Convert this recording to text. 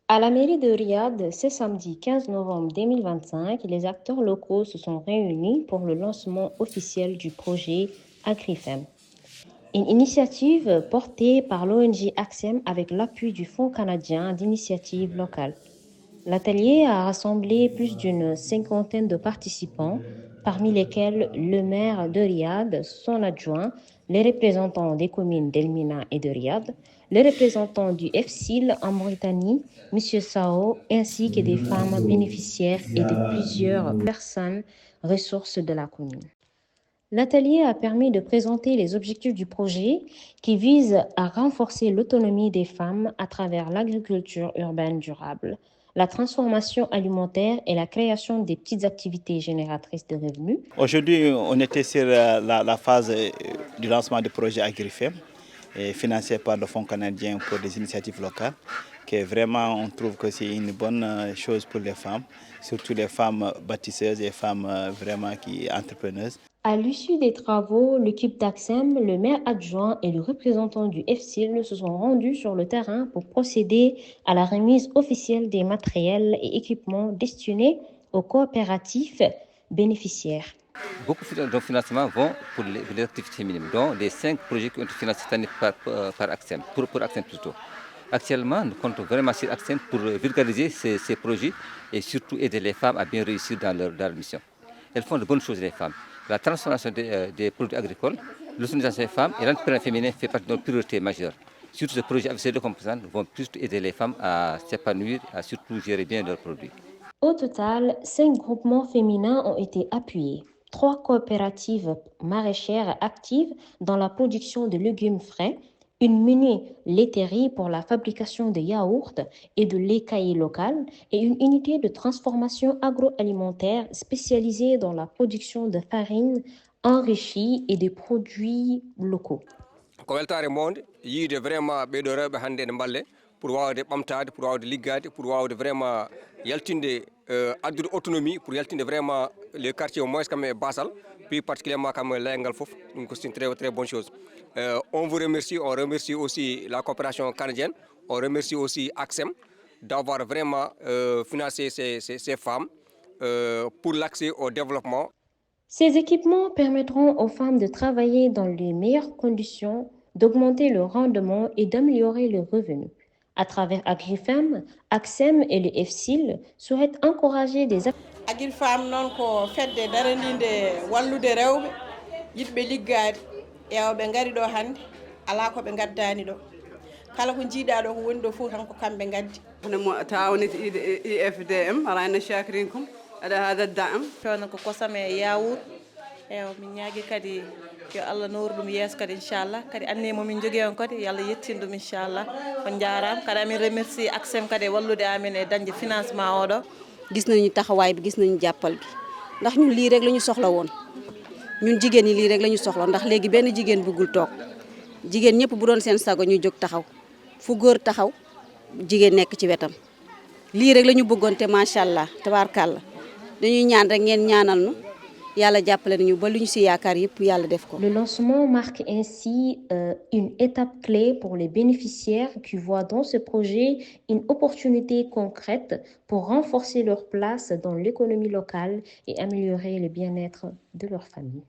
À la mairie de Riyad, ce samedi 15 novembre 2025, les acteurs locaux se sont réunis pour le lancement officiel du projet AgriFem, une initiative portée par l'ONG AXEM avec l'appui du Fonds canadien d'initiatives locales. L'atelier a rassemblé plus d'une cinquantaine de participants, parmi lesquels le maire de Riyad, son adjoint, les représentants des communes d'Elmina et de Riyad, les représentants du FSIL en Mauritanie, M. Sao, ainsi que des femmes bénéficiaires et de plusieurs personnes ressources de la commune. L'atelier a permis de présenter les objectifs du projet qui vise à renforcer l'autonomie des femmes à travers l'agriculture urbaine durable, la transformation alimentaire et la création des petites activités génératrices de revenus. Aujourd'hui, on était sur la phase du lancement du projet AgriFem, financé par le Fonds canadien pour des initiatives locales, que vraiment on trouve que c'est une bonne chose pour les femmes, surtout les femmes bâtisseuses et femmes vraiment qui entrepreneuses. À l'issue des travaux, l'équipe d'AXEM, le maire adjoint et le représentant du FSIL se sont rendus sur le terrain pour procéder à la remise officielle des matériels et équipements destinés aux coopératifs bénéficiaires. Beaucoup de financements vont pour les activités féminines, dont les 5 projets qui ont été financés cette année par AXEM, pour AXEM plutôt. Actuellement, nous comptons vraiment sur AXEM pour vulgariser ces projets et surtout aider les femmes à bien réussir dans leur mission. Elles font de bonnes choses, les femmes. La transformation des produits agricoles, l'autonomisation des femmes et l'entrepreneuriat féminin fait partie de nos priorités majeures. Surtout ces projets avec ces deux composantes vont plus aider les femmes à s'épanouir, à surtout gérer bien leurs produits. Au total, 5 groupements féminins ont été appuyés. 3 coopératives maraîchères actives dans la production de légumes frais, une mini laiterie pour la fabrication de yaourts et de lait caillé local et une unité de transformation agroalimentaire spécialisée dans la production de farine enrichie et des produits locaux. ko weltare monde yiide vraiment ɓeɗo rewɓe hannde ne balle pour wawde ɓamtade pour wawde liggade pour wawde vraiment yaltinde addude autonomie pour yaltinde vraiment les quartiers au moins comme basal plus particulièrement comme laygal fof ɗum ko c'est une très bonne chose. On vous remercie, on remercie aussi la coopération canadienne, on remercie aussi AXEM d'avoir vraiment financé ces femmes pour l'accès au développement. Ces équipements permettront aux femmes de travailler dans les meilleures conditions, d'augmenter le rendement et d'améliorer le revenu. À travers AgriFem, AXEM et le FSIL souhaitent encourager des AgriFem non ko fedde darandinde wallude rewɓe yidɓe liggade ƴewɓe ngari ɗo hannde ala ko ɓe gaddani ɗo kala ko jiiɗa ɗo ko woni ɗo fof tan ko kamɓe gaddi. تعاونت EFDM رانا شاكرينكم على هذا الدعم. فانا ko kosam e yawour ew min ñaagui kadi yo Allah nooru ɗum yeeso kadi inchallah kadi anni momin jogui on kadi yo Allah yettin ɗum inchallah on jarama kadi amin remercie AXEM kadi wallude amin e dañde financement oɗo. gis nañu taxawaay bi gis nañu jàppal bi ndax ñun lii rek lañu soxla woon ñun jigéen ñi lii rek lañu soxla ndax léegi benn jigéen bëggul toog jigéen ñëpp bu doon seen sago ñu jóg taxaw fu góor taxaw jigéen nekk ci wetam lii rek lañu bëggoon te macha allah tabaarkàlla dañuy ñaan rek ngeen ñaanal nu yàlla jàppale nañu ba lu ñu si yaakaar yëpp yàlla def ko. Le lancement marque ainsi une étape clé pour les bénéficiaires qui voient dans ce projet une opportunité concrète pour renforcer leur place dans l'économie locale et améliorer le bien-être de leur famille.